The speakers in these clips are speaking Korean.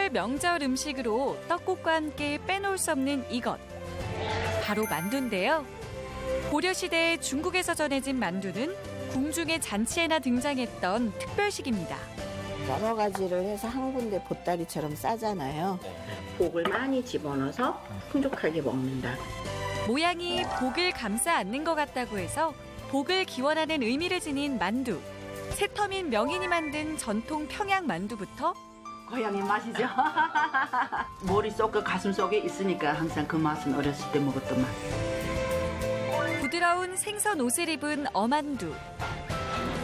특별 명절 음식으로 떡국과 함께 빼놓을 수 없는 이것. 바로 만두인데요. 고려시대에 중국에서 전해진 만두는 궁중의 잔치에나 등장했던 특별식입니다. 여러 가지를 해서 한 군데 보따리처럼 싸잖아요. 복을 많이 집어넣어서 풍족하게 먹는다. 모양이 복을 감싸 안는 것 같다고 해서 복을 기원하는 의미를 지닌 만두. 새터민 명인이 만든 전통 평양 만두부터 고향의 맛이죠. 머릿속 가슴 속에 있으니까 항상 그 맛은 어렸을 때 먹었던 맛. 부드러운 생선 옷을 입은 어만두.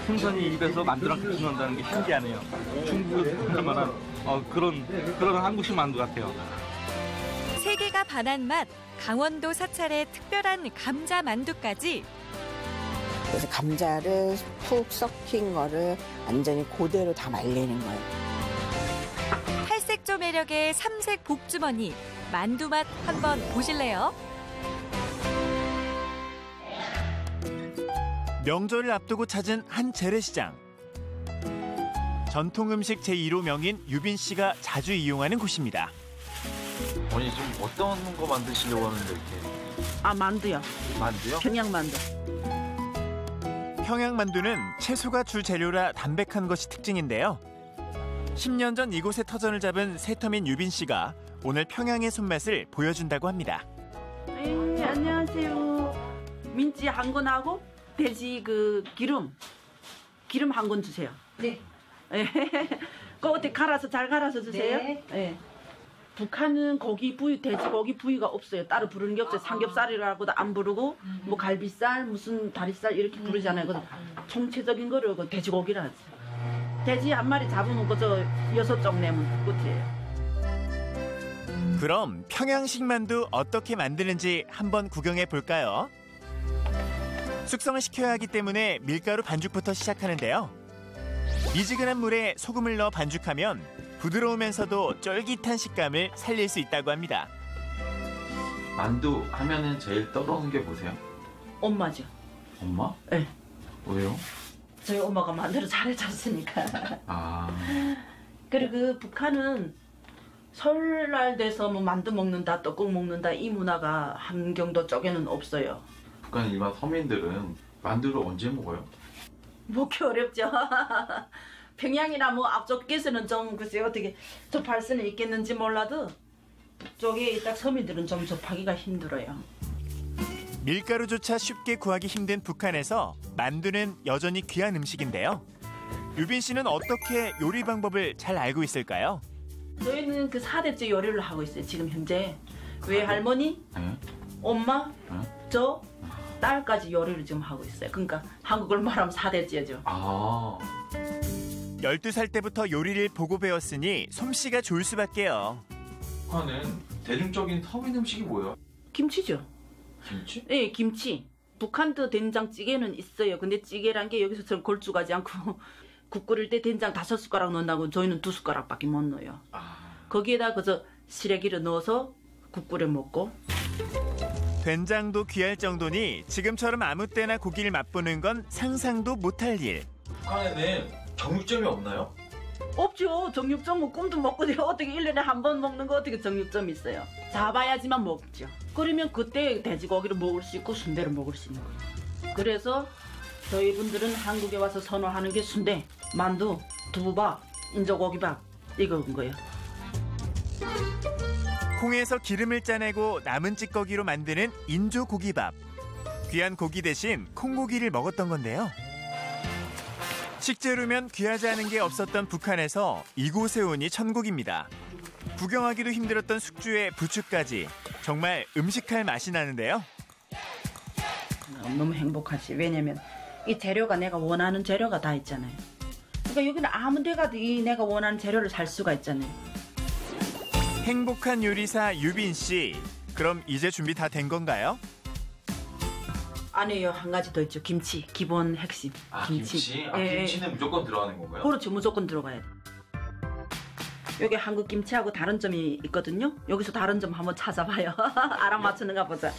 생선이 입에서 만두랑 같이 넣는다는 게 신기하네요. 중국에서 볼 만한 그런 한국식 만두 같아요. 세계가 반한 맛, 강원도 사찰의 특별한 감자 만두까지. 그래서 감자를 푹 섞인 거를 완전히 그대로 다 말리는 거예요. 탈색조 매력의 삼색 복주머니, 만두 맛 한번 보실래요? 명절을 앞두고 찾은 한 재래시장. 전통 음식 제1호 명인 유빈 씨가 자주 이용하는 곳입니다. 아니 지금 어떤 거 만드시려고 하는데 이렇게? 만두요. 만두요? 평양 만두. 평양 만두는 채소가 주 재료라 담백한 것이 특징인데요. 10년 전 이곳에 터전을 잡은 새터민 유빈 씨가 오늘 평양의 손맛을 보여준다고 합니다. 네, 안녕하세요. 민지 한 건하고 돼지 기름 한 건 주세요. 네. 그거 어떻게 잘 갈아서 주세요? 네. 네. 북한은 돼지고기 부위가 없어요. 따로 부르는 게 없어요. 삼겹살이라고도 안 부르고 뭐 갈비살, 무슨 다리살 이렇게 부르잖아요. 그래서 총체적인 거를 돼지고기라 하지. 돼지 한 마리 잡으면 그저 6쪽 내면 끝이에요. 그럼 평양식 만두 어떻게 만드는지 한번 구경해 볼까요? 숙성을 시켜야 하기 때문에 밀가루 반죽부터 시작하는데요. 미지근한 물에 소금을 넣어 반죽하면 부드러우면서도 쫄깃한 식감을 살릴 수 있다고 합니다. 만두 하면은 제일 떠오르는 게 뭐세요? 엄마죠. 엄마? 네. 왜요? 저희 엄마가 만두를 잘해줬으니까. 그리고 북한은 설날 돼서 뭐 만두 먹는다, 떡국 먹는다 이 문화가 함경도 쪽에는 없어요. 북한 일반 서민들은 만두를 언제 먹어요? 먹기 어렵죠. 평양이나 뭐 앞쪽에서는 좀 글쎄 어떻게 접할 수는 있겠는지 몰라도 북쪽에 딱 서민들은 좀 접하기가 힘들어요. 밀가루조차 쉽게 구하기 힘든 북한에서 만두는 여전히 귀한 음식인데요. 유빈 씨는 어떻게 요리 방법을 잘 알고 있을까요? 저희는 4대째 요리를 하고 있어요. 지금 현재 외할머니, 엄마, 저, 딸까지 요리를 지금 하고 있어요. 그러니까 한국을 말하면 4대째죠. 12살 때부터 요리를 보고 배웠으니 솜씨가 좋을 수밖에요. 북한은 대중적인 서민 음식이 뭐예요? 김치죠. 김치? 네, 김치. 북한도 된장찌개는 있어요. 근데 찌개란 게 여기서처럼 걸쭉하지 않고 국 끓일 때 된장 5숟가락 넣는다고 저희는 2숟가락밖에 못 넣어요. 거기에다 그저 시래기를 넣어서 국 끓여 먹고. 된장도 귀할 정도니 지금처럼 아무 때나 고기를 맛보는 건 상상도 못할 일. 북한에는 정육점이 없나요? 없죠. 정육점은 꿈도 못 꾸죠. 어떻게 1년에 한 번 먹는 거 어떻게 정육점이 있어요. 잡아야지만 먹죠. 그러면 그때 돼지고기를 먹을 수 있고 순대를 먹을 수 있는 거예요. 그래서 저희 분들은 한국에 와서 선호하는 게 순대, 만두, 두부밥, 인조고기밥 이거인 거예요. 콩에서 기름을 짜내고 남은 찌꺼기로 만드는 인조고기밥. 귀한 고기 대신 콩고기를 먹었던 건데요. 식재료면 귀하지 않은 게 없었던 북한에서 이곳에 오니 천국입니다. 구경하기도 힘들었던 숙주에 부추까지 정말 음식할 맛이 나는데요. 너무 행복하지. 왜냐면 이 재료가 내가 원하는 재료가 다 있잖아요. 그러니까 여기는 아무 데 가도 이 내가 원하는 재료를 살 수가 있잖아요. 행복한 요리사 유빈 씨. 그럼 이제 준비 다 된 건가요? 아니에요. 한 가지 더 있죠. 김치. 기본 핵심. 김치? 김치는 무조건 들어가는 건가요? 그렇죠. 무조건 들어가야 돼. 여기 한국 김치하고 다른 점이 있거든요. 여기서 다른 점 한번 찾아봐요. 알아맞추는가 보자.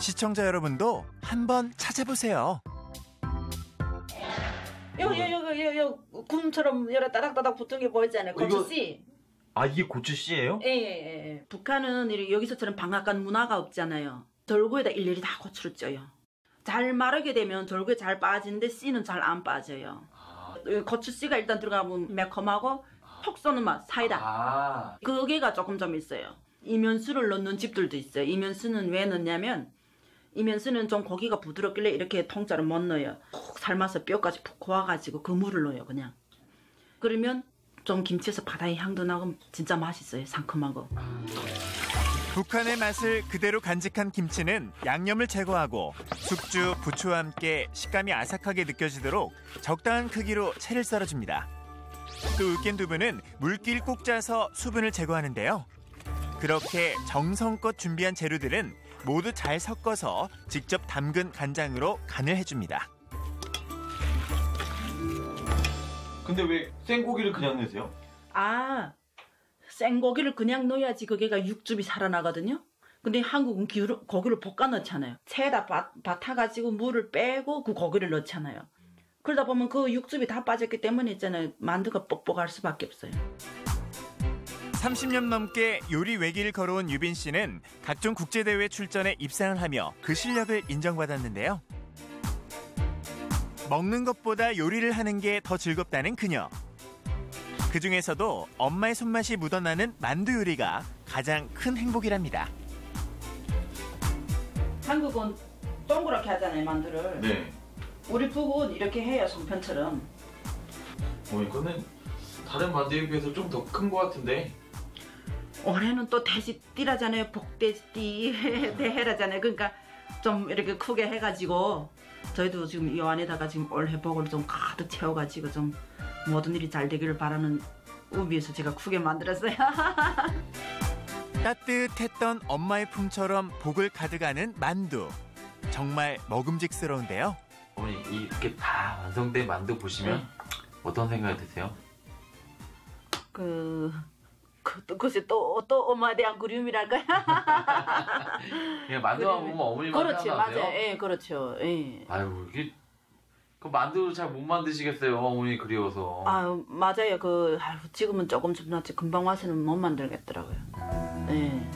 시청자 여러분도 한번 찾아보세요. 여기 굼처럼 여러 따닥따닥 붙은 게 보이잖아요. 고추씨. 아, 이게 고추씨예요? 예. 북한은 여기서처럼 방앗간 문화가 없잖아요. 절구에다 일일이 다 고추를 쪄요. 잘 마르게 되면 절구에 잘 빠지는데 씨는 잘 안 빠져요. 고추씨가 일단 들어가면 매콤하고 톡 쏘는 맛, 사이다. 그게가 조금 좀 있어요. 이면수를 넣는 집들도 있어요. 이면수는 왜 넣냐면 이면수는 좀 고기가 부드럽길래 이렇게 통째로 못 넣어요. 푹 삶아서 뼈까지 푹 고아가지고 그 물을 넣어요, 그냥. 그러면 좀 김치에서 바다의 향도 나고 진짜 맛있어요, 상큼하고. 북한의 맛을 그대로 간직한 김치는 양념을 제거하고 숙주, 부추와 함께 식감이 아삭하게 느껴지도록 적당한 크기로 채를 썰어줍니다. 또 으깬 두부는 물기를 꼭 짜서 수분을 제거하는데요. 그렇게 정성껏 준비한 재료들은 모두 잘 섞어서 직접 담근 간장으로 간을 해줍니다. 근데 왜 생고기를 그냥 넣으세요? 생고기를 그냥 넣어야지 그게가 육즙이 살아나거든요. 근데 한국은 고기를 볶아 넣잖아요. 채에다 밭아가지고 물을 빼고 그 고기를 넣잖아요. 그러다 보면 그 육즙이 다 빠졌기 때문에 있잖아요. 만두가 뻑뻑할 수밖에 없어요. 30년 넘게 요리 외길을 걸어온 유빈 씨는 각종 국제대회 출전에 입상을 하며 그 실력을 인정받았는데요. 먹는 것보다 요리를 하는 게 더 즐겁다는 그녀. 그중에서도 엄마의 손맛이 묻어나는 만두 요리가 가장 큰 행복이랍니다. 한국은 동그랗게 하잖아요, 만두를. 네. 우리 북은 이렇게 해요, 송편처럼. 이거는 다른 만두에 비해서 좀 더 큰 것 같은데. 올해는 또 돼지띠라잖아요. 복돼지띠 대해라잖아요. 그러니까 좀 이렇게 크게 해가지고 저희도 지금 이 안에다가 지금 올해 복을 좀 가득 채워가지고 좀 모든 일이 잘 되기를 바라는 의미에서 제가 크게 만들었어요. 따뜻했던 엄마의 품처럼 복을 가득하는 만두. 정말 먹음직스러운데요. 어머니, 이렇게 다 완성된 만두 보시면 어떤 생각이 드세요? 글쎄 또 엄마에 대한 그리움이랄까요? 그냥 만두만 보면 어머니 만두 그렇죠, 생각나세요? 맞아요. 예, 그렇죠. 예. 아유, 이게 그 만두 잘 못 만드시겠어요, 어머니 그리워서. 맞아요. 지금은 조금 낫지 금방 와서는 못 만들겠더라고요. 예.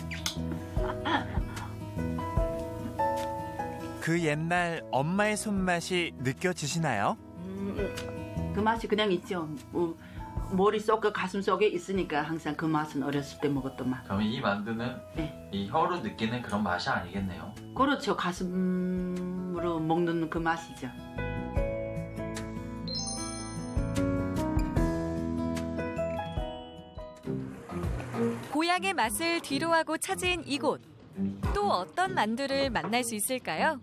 그 옛날 엄마의 손맛이 느껴지시나요? 그 맛이 그냥 있죠. 머릿속과 가슴속에 있으니까 항상 그 맛은 어렸을 때 먹었던 맛. 그럼 이 만두는 네. 이 혀로 느끼는 그런 맛이 아니겠네요. 그렇죠. 가슴으로 먹는 그 맛이죠. 고향의 맛을 뒤로하고 찾은 이곳. 또 어떤 만두를 만날 수 있을까요?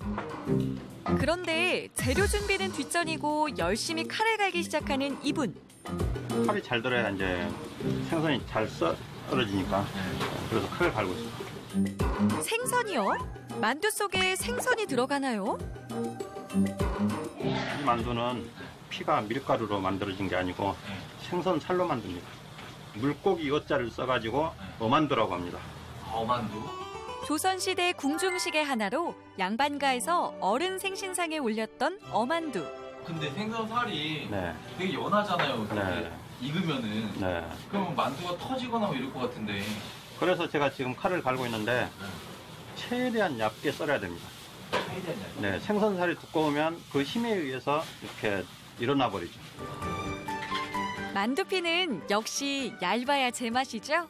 그런데 재료 준비는 뒷전이고 열심히 칼을 갈기 시작하는 이분. 칼이 잘 들어야 이제 생선이 잘 썰어지니까 그래서 칼을 갈고 있어요. 생선이요? 만두 속에 생선이 들어가나요? 이 만두는 피가 밀가루로 만들어진 게 아니고 생선 살로 만듭니다. 물고기 어자를 써가지고 어만두라고 합니다. 어만두? 조선시대 궁중식의 하나로 양반가에서 어른 생신상에 올렸던 어만두. 근데 생선 살이 네. 되게 연하잖아요. 네. 익으면은. 네. 그러면 만두가 터지거나 뭐 이럴 것 같은데. 그래서 제가 지금 칼을 갈고 있는데 최대한 얇게 썰어야 됩니다. 최대한 얇게? 네, 생선살이 두꺼우면 그 힘에 의해서 이렇게 일어나 버리죠. 만두피는 역시 얇아야 제맛이죠?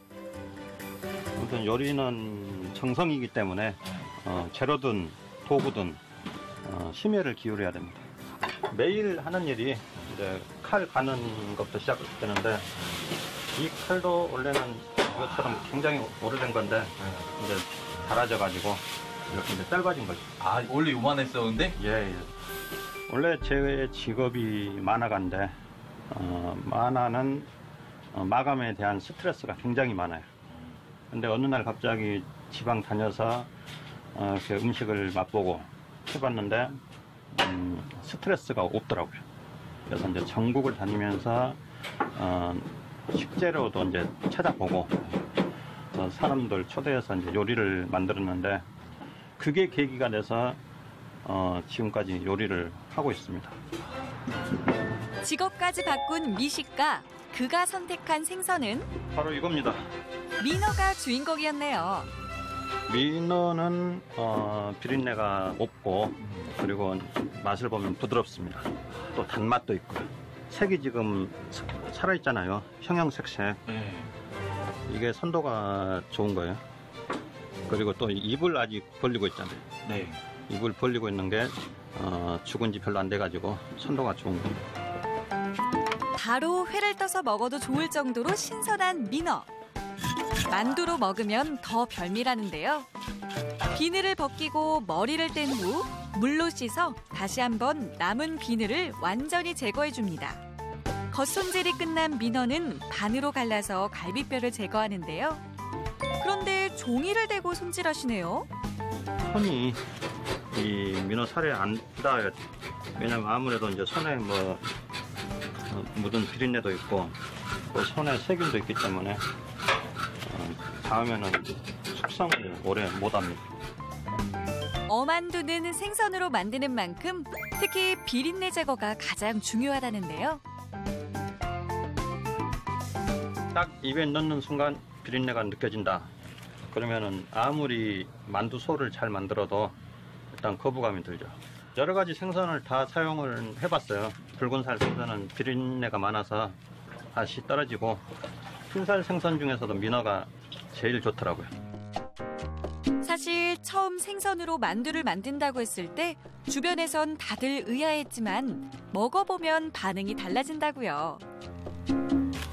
아무튼 요리는 정성이기 때문에 재료든 도구든 심혈을 기울여야 됩니다. 매일 하는 일이 이제 칼 가는 것부터 시작되는데 이 칼도 원래는 이것처럼 굉장히 오래된 건데 이제 닳아져가지고 이렇게 이제 짧아진 거죠. 아, 원래 요만했었는데? 예. 원래 제 직업이 만화가인데 만화는 마감에 대한 스트레스가 굉장히 많아요. 근데 어느 날 갑자기 지방 다녀서 이렇게 음식을 맛보고 해봤는데 스트레스가 없더라고요. 그래서 이제 전국을 다니면서 식재료도 이제 찾아보고 사람들 초대해서 이제 요리를 만들었는데 그게 계기가 돼서 지금까지 요리를 하고 있습니다. 직업까지 바꾼 미식가, 그가 선택한 생선은 바로 이겁니다. 민어가 주인공이었네요. 민어는 비린내가 없고 그리고 맛을 보면 부드럽습니다. 또 단맛도 있고요. 색이 지금 살아있잖아요. 형형색색. 이게 선도가 좋은 거예요. 그리고 또 입을 아직 벌리고 있잖아요. 네. 입을 벌리고 있는 게 죽은 지 별로 안 돼가지고 선도가 좋은 거예요. 바로 회를 떠서 먹어도 좋을 정도로 신선한 민어. 만두로 먹으면 더 별미라는데요. 비늘을 벗기고 머리를 뗀 후 물로 씻어 다시 한번 남은 비늘을 완전히 제거해줍니다. 겉손질이 끝난 민어는 반으로 갈라서 갈비뼈를 제거하는데요. 그런데 종이를 대고 손질하시네요. 손이 이 민어 살에 안 닿아야 돼. 왜냐면 아무래도 이제 손에 묻은 비린내도 있고 또 손에 세균도 있기 때문에 닿으면은 숙성을 오래 못합니다. 어만두는 생선으로 만드는 만큼 특히 비린내 제거가 가장 중요하다는데요. 딱 입에 넣는 순간 비린내가 느껴진다. 그러면은 아무리 만두소를 잘 만들어도 일단 거부감이 들죠. 여러 가지 생선을 다 사용을 해봤어요. 붉은살 생선은 비린내가 많아서 맛이 떨어지고 흰살 생선 중에서도 민어가 제일 좋더라고요. 사실 처음 생선으로 만두를 만든다고 했을 때 주변에선 다들 의아했지만 먹어보면 반응이 달라진다고요.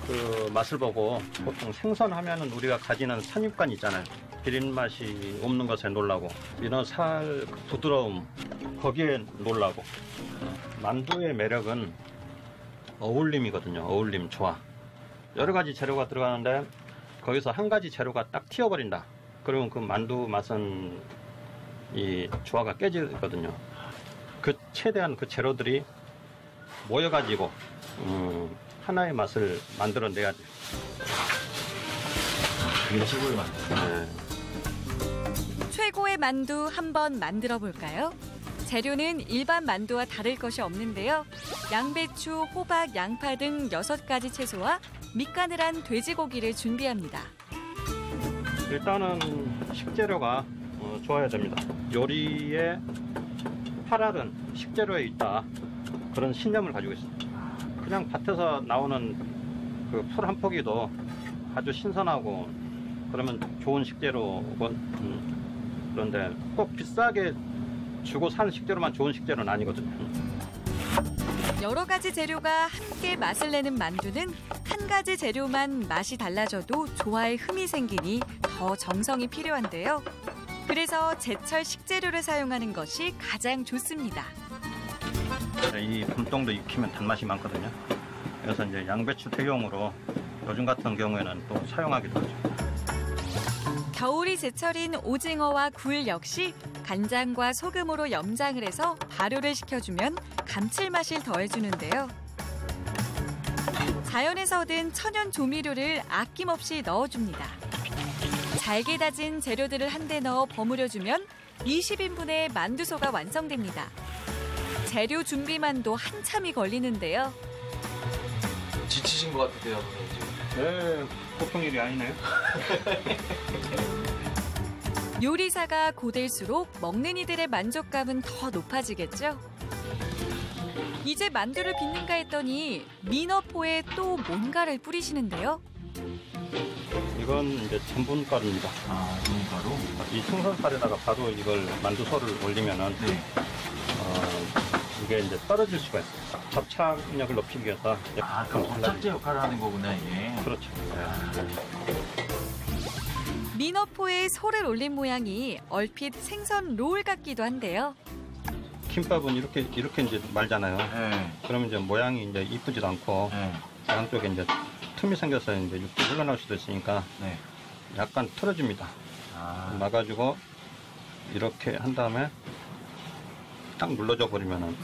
그 맛을 보고 보통 생선 하면은 우리가 가지는 선입관 있잖아요. 비린 맛이 없는 것에 놀라고 민어 살 부드러움 거기에 놀라고 만두의 매력은 어울림이거든요. 어울림, 조화. 여러 가지 재료가 들어가는데 거기서 한 가지 재료가 딱 튀어버린다. 그러면 그 만두 맛은 이 조화가 깨지거든요. 그 최대한 그 재료들이 모여가지고 하나의 맛을 만들어내야 돼요. 그게 최고의 맛. 네. 최고의 만두 한번 만들어 볼까요? 재료는 일반 만두와 다를 것이 없는데요. 양배추, 호박, 양파 등 6가지 채소와 밑간을 한 돼지고기를 준비합니다. 일단은 식재료가 좋아야 됩니다. 요리의 팔알은 식재료에 있다. 그런 신념을 가지고 있습니다. 그냥 밭에서 나오는 그 풀 한 포기도 아주 신선하고 그러면 좋은 식재료고 그런데 꼭 비싸게 주고 산 식재료만 좋은 식재료는 아니거든요. 여러 가지 재료가 함께 맛을 내는 만두는 한 가지 재료만 맛이 달라져도 조화에 흠이 생기니 더 정성이 필요한데요. 그래서 제철 식재료를 사용하는 것이 가장 좋습니다. 이 봄동도 익히면 단맛이 많거든요. 그래서 이제 양배추 대용으로 요즘 같은 경우에는 또 사용하기도 하죠. 겨울이 제철인 오징어와 굴 역시 간장과 소금으로 염장을 해서 발효를 시켜주면 감칠맛을 더해주는데요. 자연에서 얻은 천연 조미료를 아낌없이 넣어줍니다. 잘게 다진 재료들을 한데 넣어 버무려주면 20인분의 만두소가 완성됩니다. 재료 준비만도 한참이 걸리는데요. 지치신 것 같으세요, 선생님 지금. 네, 보통 일이 아니네요. 요리사가 고될수록 먹는 이들의 만족감은 더 높아지겠죠? 이제 만두를 빚는가 했더니 민어포에 또 뭔가를 뿌리시는데요. 이건 이제 전분가루입니다. 아, 전분가루? 이 생선살에다가 바로 이걸 만두소를 올리면은 이게 이제 떨어질 수가 있어요. 접착력을 높이기 위해서. 아, 그럼 접착제 역할을 하는 거구나, 이게. 그렇죠. 민어포에 소를 올린 모양이 얼핏 생선 롤 같기도 한데요. 김밥은 이렇게 이제 말잖아요. 네. 그러면 이제 모양이 이제 이쁘지도 않고 네. 양쪽에 이제 틈이 생겨서 이제 육즙이 흘러나올 수도 있으니까 네. 약간 틀어줍니다. 아. 막아주고 이렇게 한 다음에 딱 눌러줘 버리면은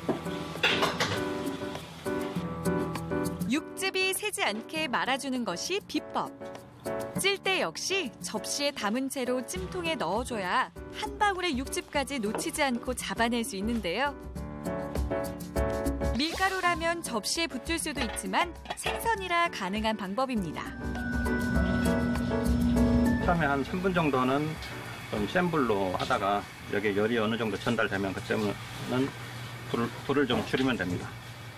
육즙이 새지 않게 말아주는 것이 비법. 찔 때 역시 접시에 담은 채로 찜통에 넣어줘야 한 방울의 육즙까지 놓치지 않고 잡아낼 수 있는데요. 밀가루라면 접시에 붙을 수도 있지만 생선이라 가능한 방법입니다. 처음에 한 3분 정도는 좀 센 불로 하다가 여기에 열이 어느 정도 전달되면 그때는 불을 좀 줄이면 됩니다.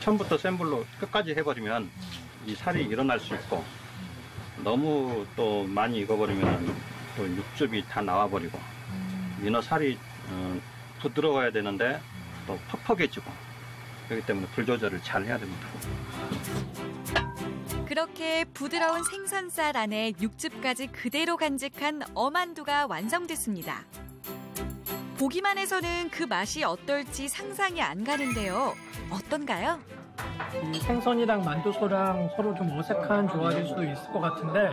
처음부터 센 불로 끝까지 해버리면 이 살이 일어날 수 있고 너무 또 많이 익어버리면 또 육즙이 다 나와버리고 민어 살이 부드러워야 되는데 또 퍽퍽해지고 그렇기 때문에 불 조절을 잘 해야 됩니다. 그렇게 부드러운 생선살 안에 육즙까지 그대로 간직한 어만두가 완성됐습니다. 보기만 해서는 그 맛이 어떨지 상상이 안 가는데요. 어떤가요? 생선이랑 만두소랑 서로 좀 어색한 조합일 수도 있을 것 같은데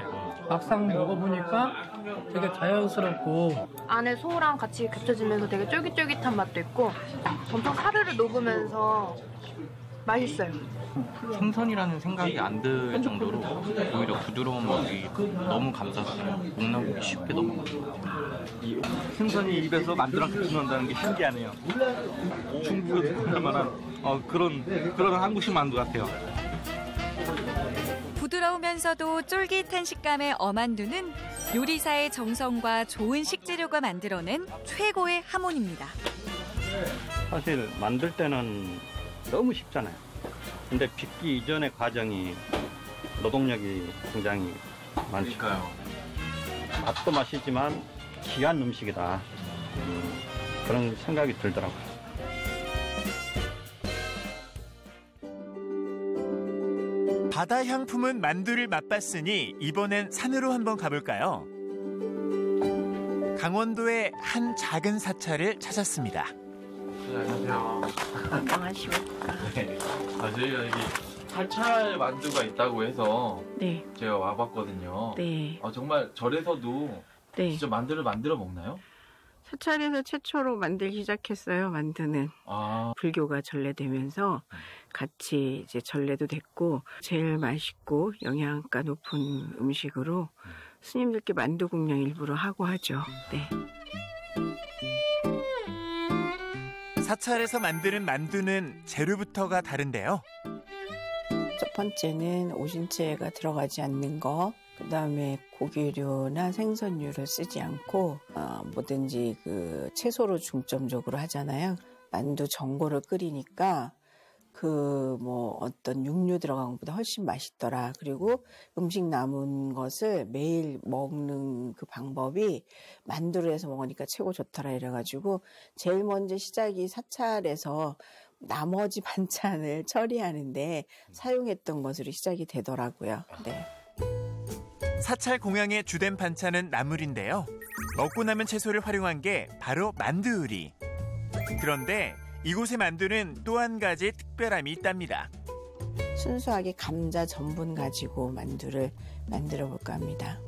막상 먹어보니까 되게 자연스럽고 안에 소랑 같이 겹쳐지면서 되게 쫄깃쫄깃한 맛도 있고 엄청 사르르 녹으면서 맛있어요. 생선이라는 생각이 안 들 정도로 오히려 부드러운 맛이 너무 감사서 목넘기기 쉽게 넘어가요. 이 생선이 입에서 만두랑 같이 논다는 게 신기하네요. 중국에서 볼 만한 그런 한국식 만두 같아요. 부드러우면서도 쫄깃한 식감의 어만두는 요리사의 정성과 좋은 식재료가 만들어낸 최고의 하모니입니다. 사실 만들 때는 너무 쉽잖아요. 근데 빚기 이전의 과정이 노동력이 굉장히 많죠. 그러니까요. 맛도 맛이지만 귀한 음식이다. 그런 생각이 들더라고요. 바다 향 품은 만두를 맛봤으니 이번엔 산으로 한번 가볼까요? 강원도의 한 작은 사찰을 찾았습니다. 안녕하세요. 안녕하십니까. 네. 저희가 여기 사찰 만두가 있다고 해서 네. 제가 와봤거든요. 네. 정말 절에서도 네. 직접 만두를 만들어 먹나요? 사찰에서 최초로 만들기 시작했어요. 만두는. 불교가 전래되면서 같이 이제 전래도 됐고 제일 맛있고 영양가 높은 음식으로 스님들께 만두 공양 일부러 하고 하죠. 네. 사찰에서 만드는 만두는 재료부터가 다른데요. 첫 번째는 오신채가 들어가지 않는 거, 그 다음에 고기류나 생선류를 쓰지 않고 뭐든지 그 채소로 중점적으로 하잖아요. 만두 전골을 끓이니까 그 뭐 어떤 육류 들어간 것보다 훨씬 맛있더라. 그리고 음식 남은 것을 매일 먹는 그 방법이 만두를 해서 먹으니까 최고 좋더라 이래가지고 제일 먼저 시작이 사찰에서 나머지 반찬을 처리하는데 사용했던 것으로 시작이 되더라고요. 네. 사찰 공양의 주된 반찬은 나물인데요. 먹고 남은 채소를 활용한 게 바로 만두요리. 그런데 이곳의 만두는 또 한 가지 특별함이 있답니다. 순수하게 감자 전분 가지고 만두를 만들어 볼까 합니다.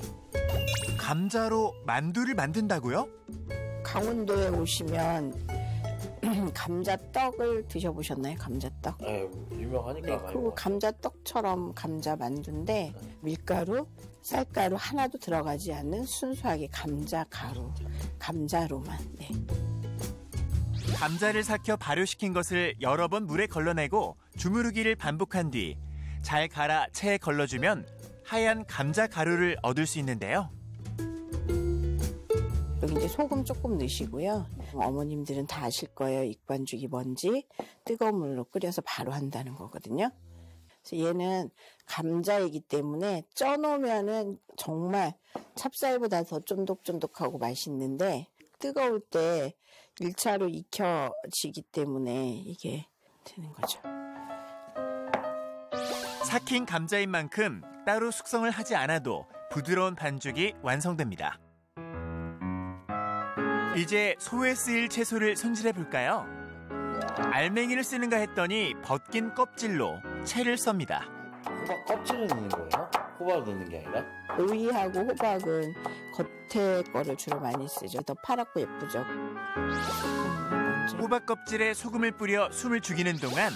감자로 만두를 만든다고요? 강원도에 오시면 감자떡을 드셔보셨나요? 감자떡? 유명하니까. 네, 그 감자떡처럼 감자 만두인데 밀가루, 쌀가루 하나도 들어가지 않는 순수하게 감자 가루, 감자로만. 네. 감자를 삭혀 발효시킨 것을 여러 번 물에 걸러내고 주무르기를 반복한 뒤 잘 갈아 체에 걸러주면 하얀 감자 가루를 얻을 수 있는데요. 여기 이제 소금 조금 넣으시고요. 어머님들은 다 아실 거예요. 익반죽이 뭔지. 뜨거운 물로 끓여서 바로 한다는 거거든요. 그래서 얘는 감자이기 때문에 쪄놓으면은 정말 찹쌀보다 더 쫀득쫀득하고 맛있는데 뜨거울 때 1차로 익혀지기 때문에 이게 되는 거죠. 삭힌 감자인 만큼 따로 숙성을 하지 않아도 부드러운 반죽이 완성됩니다. 이제 소에 쓰일 채소를 손질해 볼까요? 알맹이를 쓰는가 했더니 벗긴 껍질로 채를 썹니다. 호박 껍질을 넣는 거예요? 호박을 넣는 게 아니라? 오이하고 호박은 겉에 거를 주로 많이 쓰죠. 더 파랗고 예쁘죠. 호박 껍질에 소금을 뿌려 숨을 죽이는 동안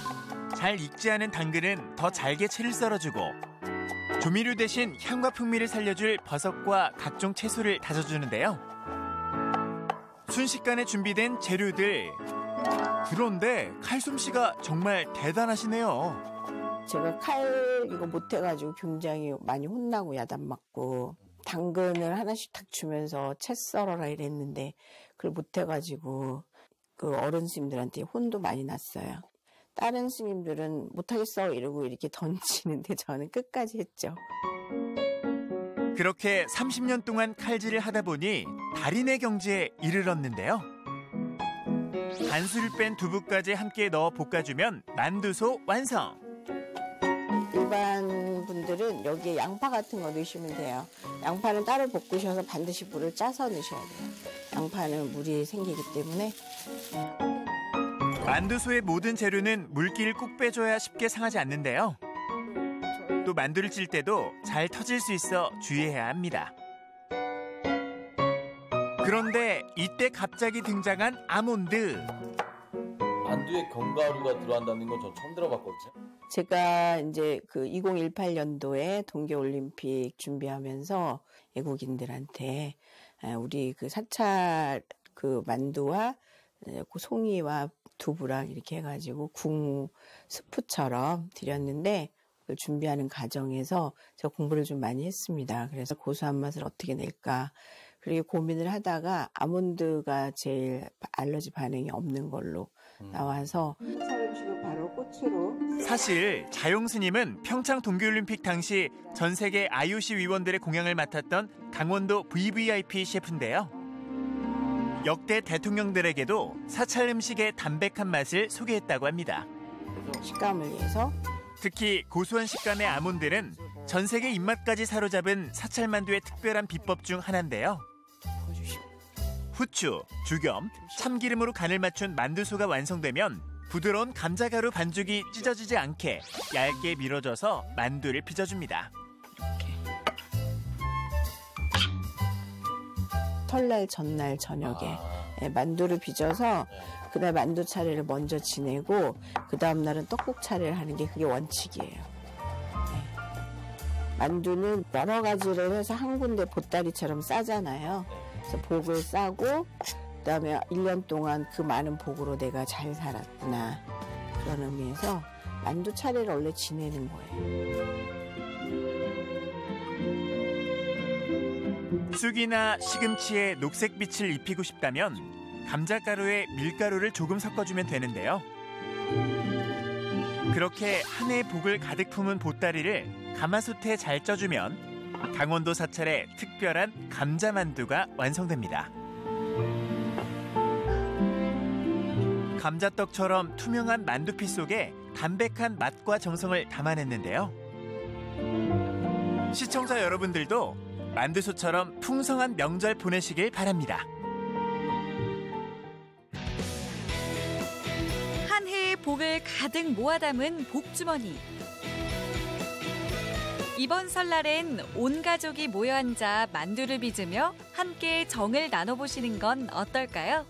잘 익지 않은 당근은 더 잘게 채를 썰어주고 조미료 대신 향과 풍미를 살려줄 버섯과 각종 채소를 다져주는데요. 순식간에 준비된 재료들 그런데 칼솜씨가 정말 대단하시네요. 제가 칼 이거 못해가지고 굉장히 많이 혼나고 야단 맞고 당근을 하나씩 탁 주면서 채 썰어라 이랬는데 그걸 못해가지고 그 어른 스님들한테 혼도 많이 났어요. 다른 스님들은 못하겠어 이러고 이렇게 던지는데 저는 끝까지 했죠. 그렇게 30년 동안 칼질을 하다 보니 달인의 경지에 이르렀는데요. 간수를 뺀 두부까지 함께 넣어 볶아주면 만두소 완성. 일반 분들은 여기에 양파 같은 거 넣으시면 돼요. 양파는 따로 볶으셔서 반드시 물을 짜서 넣으셔야 돼요. 양파는 물이 생기기 때문에. 만두소의 모든 재료는 물기를 꼭 빼줘야 쉽게 상하지 않는데요. 또 만두를 찔 때도 잘 터질 수 있어 주의해야 합니다. 그런데 이때 갑자기 등장한 아몬드. 만두에 견과류가 들어간다는 건 전 처음 들어봤거든요. 제가 이제 그 2018년도에 동계올림픽 준비하면서 외국인들한테 우리 그 사찰 그 만두와 그 송이와 두부랑 이렇게 해가지고 궁 스프처럼 드렸는데 그걸 준비하는 과정에서 제가 공부를 좀 많이 했습니다. 그래서 고소한 맛을 어떻게 낼까 그리고 고민을 하다가 아몬드가 제일 알러지 반응이 없는 걸로 나와서 바로 꽃으로. 사실 자용 스님은 평창 동계올림픽 당시 전 세계 IOC 위원들의 공양을 맡았던 강원도 VVIP 셰프인데요. 역대 대통령들에게도 사찰 음식의 담백한 맛을 소개했다고 합니다. 식감을 위해서. 특히 고소한 식감의 아몬드는 전 세계 입맛까지 사로잡은 사찰 만두의 특별한 비법 중 하나인데요. 후추, 죽염, 참기름으로 간을 맞춘 만두소가 완성되면 부드러운 감자가루 반죽이 찢어지지 않게 얇게 밀어줘서 만두를 빚어줍니다. 설날 전날 저녁에 만두를 빚어서 그날 만두 차례를 먼저 지내고 그 다음 날은 떡국 차례를 하는 게 그게 원칙이에요. 만두는 여러 가지를 해서 한 군데 보따리처럼 싸잖아요. 그래서 복을 싸고 그다음에 1년 동안 그 많은 복으로 내가 잘 살았구나 그런 의미에서 만두 차례를 원래 지내는 거예요. 쑥이나 시금치에 녹색빛을 입히고 싶다면 감자가루에 밀가루를 조금 섞어주면 되는데요. 그렇게 한 해의 복을 가득 품은 보따리를 가마솥에 잘 쪄주면 강원도 사찰의 특별한 감자만두가 완성됩니다. 감자떡처럼 투명한 만두피 속에 담백한 맛과 정성을 담아냈는데요. 시청자 여러분들도 만두소처럼 풍성한 명절 보내시길 바랍니다. 한 해의 복을 가득 모아 담은 복주머니. 이번 설날엔 온 가족이 모여 앉아 만두를 빚으며 함께 정을 나눠보시는 건 어떨까요?